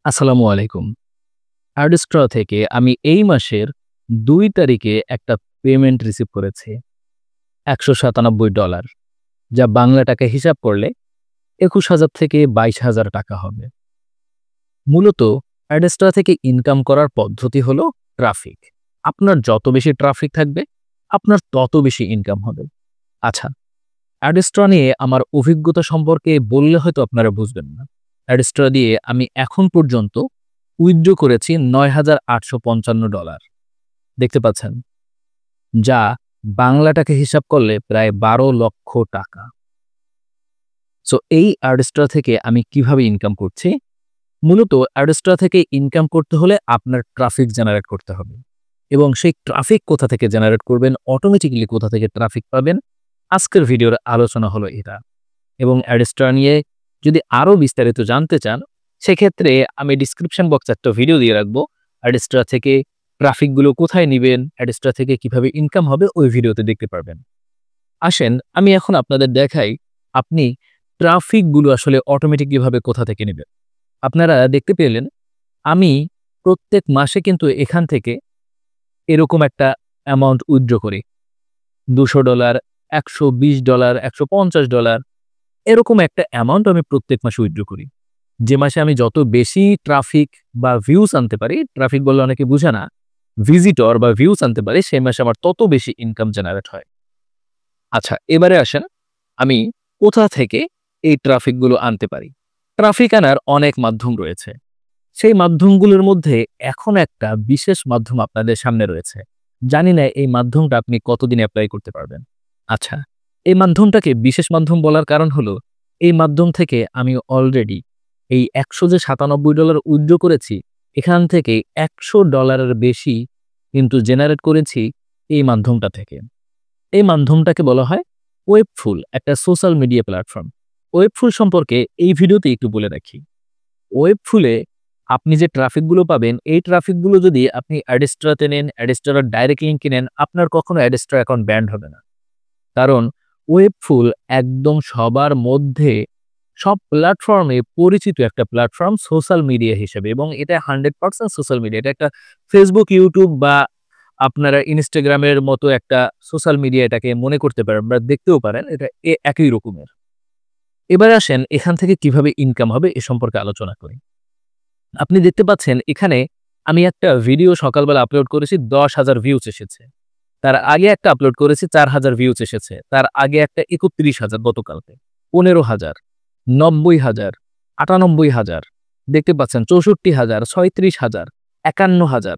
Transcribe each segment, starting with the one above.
আসসালামু আলাইকুম। আর্টস্ট্র থেকে আমি এই মাসের ২ তারিখে একটা পেমেন্ট রিসিভ করেছি। $১৯৭ যা বাংলা টাকায় হিসাব করলে ২১,০০০ থেকে ২২,০০০ টাকা হবে। মূলত আর্টস্ট্র থেকে ইনকাম করার পদ্ধতি হলো ট্রাফিক। আপনার যত বেশি ট্রাফিক থাকবে, আপনার তত বেশি ইনকাম হবে। আচ্ছা, আর্টস্ট্র নিয়ে আমার অভিজ্ঞতা সম্পর্কে বললে হয়তো আপনারা বুঝবেন না। আর্টস্ট্র দিয়ে আমি এখন পর্যন্ত উইথড্র করেছি $৯,৮৫৫। দেখতে পাচ্ছেন? যা বাংলা টাকায় হিসাব করলে প্রায় ১২,০০,০০০ টাকা। সো এই আর্টস্ট্র থেকে আমি কিভাবে ইনকাম করছি? মূলত আর্টস্ট্র থেকে ইনকাম করতে হলে আপনার ট্রাফিক জেনারেট করতে হবে। এবং সেই ট্রাফিক কোথা থেকে জেনারেট করবেন, অটোমেটিক্যালি কোথা থেকে ট্রাফিক পাবেন, আজকের ভিডিওর আলোচনা হলো এটা। এবং আর্টস্ট্র নিয়ে যদি আরও বিস্তারিত জানতে চান, সেক্ষেত্রে আমি ডিসক্রিপশন বক্সে একটা ভিডিও দিয়ে রাখবো। আর্টস্ট্র থেকে ট্রাফিকগুলো কোথায় নিবেন, আর্টস্ট্র থেকে কিভাবে ইনকাম হবে, ওই ভিডিওতে দেখতে পারবেন। আসেন, আমি এখন আপনাদের দেখাই আপনি ট্রাফিকগুলো আসলে অটোমেটিক কিভাবে কোথা থেকে নেবেন। আপনারা দেখতে পেলেন, আমি প্রত্যেক মাসে কিন্তু এখান থেকে এরকম একটা অ্যামাউন্ট উইথড্র করি। $২০০, $১২০, $১৫০ এরকম একটা অ্যামাউন্ট আমি প্রত্যেক মাসে উইথড্র করি। যে মাসে আমি যত বেশি ট্রাফিক বা ভিউজ আনতে পারি, ট্রাফিক বললে অনেকে বুঝে না, ভিজিটর বা ভিউজ আনতে পারি, সেই মাসে আমার তত বেশি ইনকাম জেনারেট হয়। আচ্ছা, এবারে আসেন আমি কোথা থেকে এই ট্রাফিকগুলো আনতে পারি। ট্রাফিক আনার অনেক মাধ্যম রয়েছে। সেই মাধ্যমগুলোর মধ্যে এখন একটা বিশেষ মাধ্যম আপনাদের সামনে রয়েছে। জানি না এই মাধ্যমটা আপনি কতদিন এপ্লাই করতে পারবেন। আচ্ছা, এই মাধ্যমটাকে বিশেষ মাধ্যম বলার কারণ হলো, এই মাধ্যম থেকে আমি অলরেডি এই $১৯৭ উইথড্র করেছি। এখান থেকে $১০০ বেশি কিন্তু জেনারেট করেছি এই মাধ্যমটা থেকে। এই মাধ্যমটাকে বলা হয় ওয়েবফুল, একটা সোশ্যাল মিডিয়া প্ল্যাটফর্ম। ওয়েবফুল সম্পর্কে এই ভিডিওতে একটু বলে রাখি। ওয়েবফুলে আপনি যে ট্রাফিকগুলো পাবেন, এই ট্রাফিকগুলো যদি আপনি অ্যাডস্ট্রাতে নেন, অ্যাডস্ট্রার ডাইরেক্ট লিংকে নেন, আপনার কখনো অ্যাডস্ট্রা অ্যাকাউন্ট ব্যান্ড হবে না। কারণ ওয়েবফুল একদম সবার মধ্যে, সব প্ল্যাটফর্মে পরিচিত একটা প্ল্যাটফর্ম সোশ্যাল মিডিয়া হিসেবে, এবং এটা 100% সোশ্যাল মিডিয়া। এটা একটা ফেসবুক, ইউটিউব বা আপনারা ইনস্টাগ্রামের মতো একটা সোশ্যাল মিডিয়া এটাকে মনে করতে পারেন বা দেখতেও পারেন। এটা একই রকমের। এবার আসেন এখান থেকে কিভাবে ইনকাম হবে এ সম্পর্কে আলোচনা করি। আপনি দেখতে পাচ্ছেন এখানে আমি একটা ভিডিও সকালবেলা আপলোড করেছি, ১০,০০০ ভিউজ এসেছে। তার আগে একটা আপলোড করেছি, ৪,০০০ ভিউজ এসেছে। তার আগে একটা ৩১,০০০ গতকালকে, ১৫,০০০, ৯০,০০০, ৯৮,০০০, দেখতে পাচ্ছেন ৬৪,০০০, ৩৬,০০০, ৫১,০০০,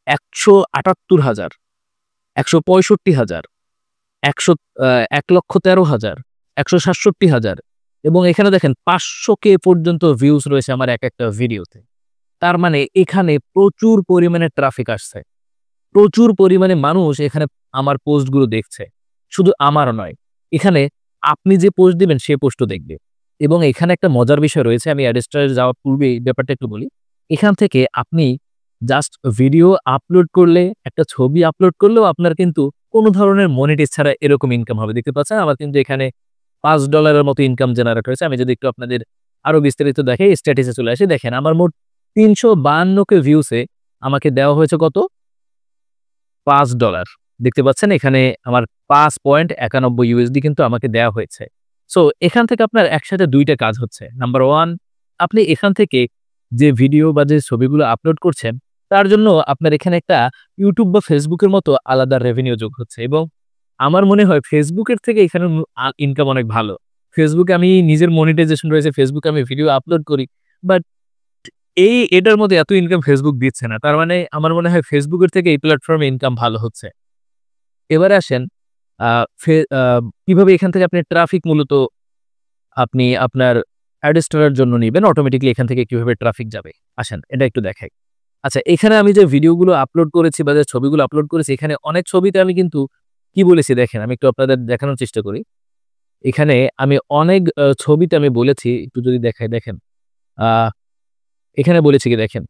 ১৭৮,০০০, ১৬৫,০০০, ১,১,১৩,০০০, ১৬৭,০০০, এবং এখানে দেখেন ৫০০K পর্যন্ত ভিউজ রয়েছে আমার একটা ভিডিওতে। তার মানে এখানে প্রচুর পরিমাণে ট্রাফিক আসছে। প্রচুর পরিমাণে মানুষ এখানে আমার পোস্টগুলো দেখছে। শুধু আমার নয়, এখানে আপনি যে পোস্ট দিবেন সে পোস্টও দেখবে। এবং এখানে একটা মজার বিষয় রয়েছে, আমি অ্যাডস্ট্রারে যাওয়ার পূর্বে এই ব্যাপারটা একটু বলি। এখান থেকে আপনি জাস্ট ভিডিও আপলোড করলে, একটা ছবি আপলোড করলেও আপনার কিন্তু কোনো ধরনের মনিটাইজ ছাড়া এরকম ইনকাম হবে। দেখতে পাচ্ছেন আমার কিন্তু এখানে $৫ মতো ইনকাম জেনারেট হয়েছে। আমি যদি একটু আপনাদের আরো বিস্তারিত দেখাই, স্ট্যাটাসে চলে আসি। দেখেন আমার মোট ৩৫২ ভিউসে আমাকে দেওয়া হয়েছে কত? $৫। দেখতে পাচ্ছেন এখানে আমার $৫.৯১ কিন্তু আমাকে দেয়া হয়েছে। সো এখান থেকে আপনার একসাথে ২ টা কাজ হচ্ছে। নাম্বার 1, আপনি এখান থেকে যে ভিডিও বা যে ছবিগুলো আপলোড করছেন, তার জন্য আপনার এখানে একটা YouTube বা Facebook এর মতো আলাদা রেভিনিউ যোগ হচ্ছে, এবং আমার মনে হয় Facebook এর থেকে এখানে ইনকাম অনেক ভালো। Facebook এ আমি নিজের মনিটাইজেশন রয়েছে, Facebook এ আমি ভিডিও আপলোড করি। বাট এটার মধ্যে এত ইনকাম Facebook দিচ্ছে না। তার মানে আমার মনে হয় Facebook এর থেকে এই প্ল্যাটফর্মে ইনকাম ভালো হচ্ছে। এবারে আসেন আ ফে আ কিভাবে এখান থেকে আপনি ট্রাফিক মূলত আপনি আপনার অ্যাডস্টারের জন্য নিবেন, অটোমেটিক্যালি এখান থেকে কিভাবে ট্রাফিক যাবে। আসেন এটা একটু দেখাই। আচ্ছা, এখানে আমি যে ভিডিওগুলো আপলোড করেছি বা যে ছবিগুলো আপলোড করেছি, এখানে অনেক ছবিতে আমি কিন্তু কি বলেছি দেখেন, আমি একটু আপনাদের দেখানোর চেষ্টা করি। এখানে আমি অনেক ছবিতে আমি বলেছি, একটু যদি দেখাই দেখেন। আ এখানে বলেছি কি দেখেন,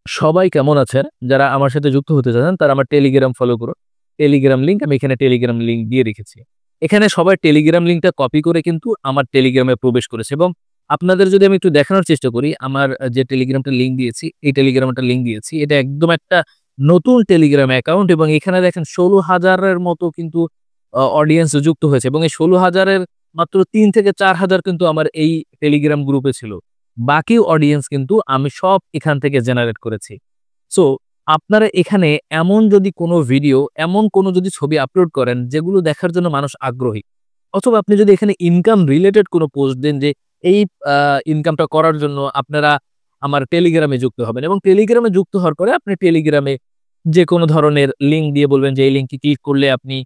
সবাই কেমন আছেন? যারা আমার সাথে যুক্ত হতে চান তারা আমার টেলিগ্রাম ফলো করুন। টেলিগ্রাম লিংক আমি এখানে টেলিগ্রাম লিংক দিয়ে রেখেছি। এখানে সবাই টেলিগ্রাম লিংকটা কপি করে কিন্তু আমার টেলিগ্রামে প্রবেশ করেছে, এবং আপনাদের যদি আমি একটু দেখানোর চেষ্টা করি, আমার যে টেলিগ্রামটা লিঙ্ক দিয়েছি, এই টেলিগ্রামটা লিঙ্ক দিয়েছি। এটা একদম একটা নতুন টেলিগ্রাম অ্যাকাউন্ট এবং এখানে দেখেন ১৬,০০০ এর মতো কিন্তু অডিয়েন্স যুক্ত হয়েছে এবং এই ১৬,০০০ এর মাত্র ৩ থেকে ৪,০০০ কিন্তু আমার এই টেলিগ্রাম গ্রুপে ছিল। বাকি অডিয়েন্স কিন্তু আমি সব এখান থেকে জেনারেট করেছি। সো আপনারা এখানে এমন যদি কোনো ভিডিও, এমন কোনো যদি ছবি আপলোড করেন যেগুলো দেখার জন্য মানুষ আগ্রহী, অথবা আপনি যদি এখানে ইনকাম রিলেটেড কোনো পোস্ট দেন যে এই ইনকামটা করার জন্য আপনারা আমার টেলিগ্রামে যুক্ত হবেন এবং টেলিগ্রামে যুক্ত হওয়ার পরে আপনি টেলিগ্রামে যেকোনো ধরনের লিঙ্ক দিয়ে বলবেন যে এই লিঙ্কে ক্লিক করলে আপনি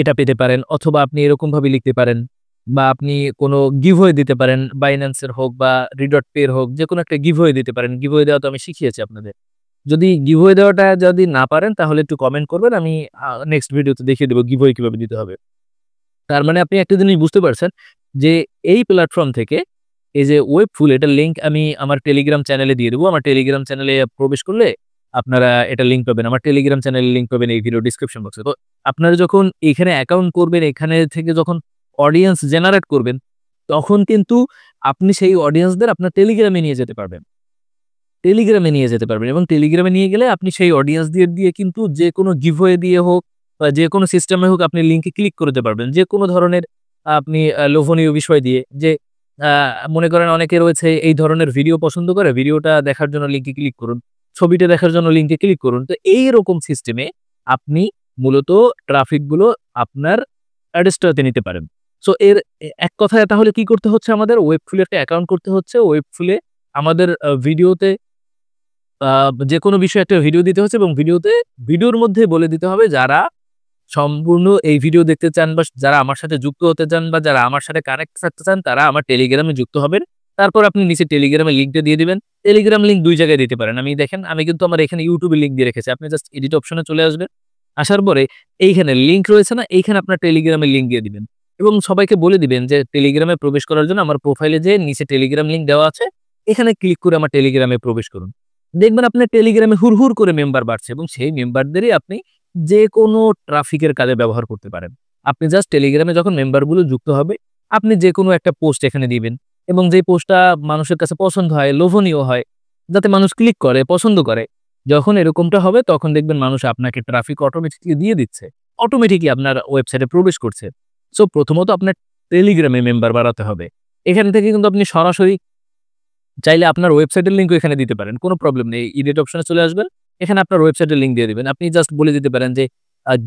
এটা পেতে পারেন, অথবা আপনি এরকমভাবে লিখতে পারেন বা আপনি কোনো গিভওয়ে দিতে পারেন। Binance এর হোক বা Redot-Pay এর হোক, যেকোনো একটা গিভওয়ে দিতে পারেন। গিভওয়ে দেওয়া তো আমি শিখিয়েছি আপনাদের। যদি গিভওয়ে দেওয়াটা যদি না পারেন তাহলে একটু কমেন্ট করবেন। আমি নেক্সট ভিডিওতে দেখিয়ে দেব গিভওয়ে কিভাবে দিতে হবে। তার মানে আপনি একটা জিনিস বুঝতে পারছেন যে এই প্ল্যাটফর্ম থেকে এই যে ওয়েবফুল, এটার লিঙ্ক আমি আমার টেলিগ্রাম চ্যানেলে দিয়ে দেবো। আমার টেলিগ্রাম চ্যানেলে প্রবেশ করলে আপনারা এটা লিঙ্ক পাবেন। আমার টেলিগ্রাম চ্যানেলের লিঙ্ক পাবেন এই ভিডিও ডেসক্রিপশন বক্সে। তো আপনারা যখন এখানে অ্যাকাউন্ট করবেন, এখানে থেকে যখন অডিয়েন্স জেনারেট করবেন, তখন কিন্তু আপনি সেই অডিয়েন্সদের আপনার টেলিগ্রামে নিয়ে যেতে পারবেন। টেলিগ্রামে নিয়ে যেতে পারবেন এবং টেলিগ্রামে নিয়ে গেলে আপনি সেই অডিয়েন্স দিয়ে কিন্তু যেকোনো গিভওয়ে দিয়ে হোক বা যেকোনো সিস্টেমে হোক আপনি লিঙ্কে ক্লিক করতে পারবেন। যেকোনো ধরনের আপনি লোভনীয় বিষয় দিয়ে যে আ মনে করেন অনেকে রয়েছে এই ধরনের ভিডিও পছন্দ করে, ভিডিওটা দেখার জন্য লিঙ্কে ক্লিক করুন, ছবিটা দেখার জন্য লিঙ্কে ক্লিক করুন। তো এইরকম সিস্টেমে আপনি মূলত ট্রাফিক গুলো আপনার অ্যাডস্ট্রাতে নিতে পারেন। সো এর এক কথায় তাহলে কি করতে হচ্ছে আমাদের? ওয়েবফুলে একটা অ্যাকাউন্ট করতে হচ্ছে। ওয়েবফুলে আমাদের ভিডিওতে আ যেকোনো বিষয়ে একটা ভিডিও দিতে হচ্ছে এবং ভিডিওর মধ্যে বলে দিতে হবে যারা সম্পূর্ণ এই ভিডিও দেখতে চান বা যারা আমার সাথে যুক্ত হতে চান বা যারা আমার সাথে কানেক্ট থাকতে চান তারা আমার টেলিগ্রামে যুক্ত হবেন। তারপর আপনি নিচে টেলিগ্রামের লিঙ্কটা দিয়ে দিবেন। টেলিগ্রাম লিঙ্ক ২ জায়গায় দিতে পারেন। দেখেন আমি কিন্তু আমার এখানে YouTube এর লিঙ্ক দিয়ে রেখেছি। আপনি জাস্ট এডিট অপশনে চলে আসবেন। আসার পরে এইখানে লিঙ্ক রয়েছে না? এইখানে আপনার টেলিগ্রামের লিঙ্ক দিয়ে দিবেন এবং সবাইকে বলে দিবেন যে টেলিগ্রামে প্রবেশ করার জন্য আমার প্রোফাইলে যেয়ে নিচে টেলিগ্রাম লিঙ্ক দেওয়া আছে। এখানে ক্লিক করে আমার টেলিগ্রামে প্রবেশ করুন। দেখবেন আপনার টেলিগ্রামে হুড় করে মেম্বার বাড়ছে এবং সেই মেম্বারদেরই আপনি যেকোনো ট্রাফিকের কাজে ব্যবহার করতে পারেন। আপনি জাস্ট টেলিগ্রামে যখন মেম্বারগুলো যুক্ত হবে, আপনি যেকোনো একটা পোস্ট এখানে দিবেন এবং যে পোস্টটা মানুষের কাছে পছন্দ হয়, লোভনীয় হয়, যাতে মানুষ ক্লিক করে, পছন্দ করে। যখন এরকমটা হবে তখন দেখবেন মানুষ আপনাকে ট্রাফিক অটোমেটিক্যালি দিয়ে দিচ্ছে। অটোমেটিক্যালি আপনার ওয়েবসাইটে প্রবেশ করছে। সো প্রথমত আপনার টেলিগ্রামে মেম্বার বাড়াতে হবে। এখান থেকে কিন্তু আপনি সরাসরি চাইলে আপনার ওয়েবসাইটের লিঙ্কও এখানে দিতে পারেন। কোনো প্রবলেম নেই। এডিট অপশনে চলে আসবেন। এখানে আপনার ওয়েবসাইটের লিঙ্ক দিয়ে দিবেন। আপনি জাস্ট বলে দিতে পারেন যে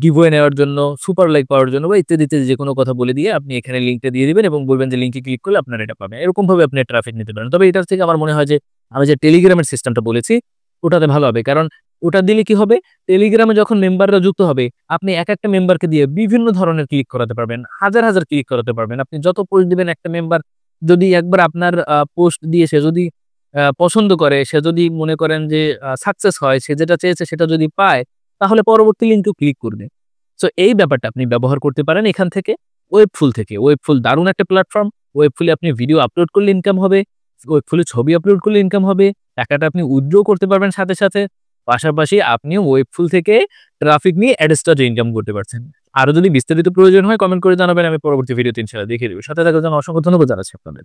গিভওয়ে নেওয়ার জন্য, সুপার লাইক পাওয়ার জন্য বা ইত্যাদি যেকোনো কথা বলে দিয়ে আপনি এখানে লিঙ্কটা দিয়ে দিবেন এবং বলবেন যে লিঙ্কে ক্লিক করলে আপনারা এটা পাবেন। এরকমভাবে আপনি ট্রাফিক নিতে পারেন। তবে এটার থেকে আমার মনে হয় যে আমি যে টেলিগ্রামের সিস্টেমটা বলেছি ওটাতে ভালো হবে। কারণ ওটা দিলে কি হবে? টেলিগ্রামে যখন মেম্বাররা যুক্ত হবে, আপনি একেকটা মেম্বারকে দিয়ে বিভিন্ন ধরনের ক্লিক করাতে পারবেন। হাজার ক্লিক করাতে পারবেন। আপনি যত পোস্ট দিবেন একটা মেম্বার যদি একবার আপনার পোস্ট দিয়ে সে যদি পছন্দ করে, সে যদি মনে করেন যে সাকসেস হয়, সে যেটা চেয়েছে সেটা যদি পায়, তাহলে পরবর্তী লিঙ্কেও ক্লিক করবে। সো এই ব্যাপারটা আপনি ব্যবহার করতে পারেন এখান থেকে, ওয়েবফুল থেকে। ওয়েবফুল দারুণ একটা প্ল্যাটফর্ম। ওয়েবফুলে আপনি ভিডিও আপলোড করলে ইনকাম হবে, ওয়েবফুলে ছবি আপলোড করলে ইনকাম হবে, টাকাটা আপনি উইথড্র করতে পারবেন সাথে। পাশাপাশি আপনিও ওয়েবফুল থেকে ট্রাফিক নিয়ে অ্যাডস্টার ইনকাম করতে পারছেন। আরো যদি বিস্তারিত প্রয়োজন হয় কমেন্ট করে জানাবেন, আমি পরবর্তী ভিডিওতে ইনশাআল্লাহ দেখিয়ে দেব। সাথে থাকার জন্য অসংখ্য ধন্যবাদ জানাচ্ছি আপনাদের।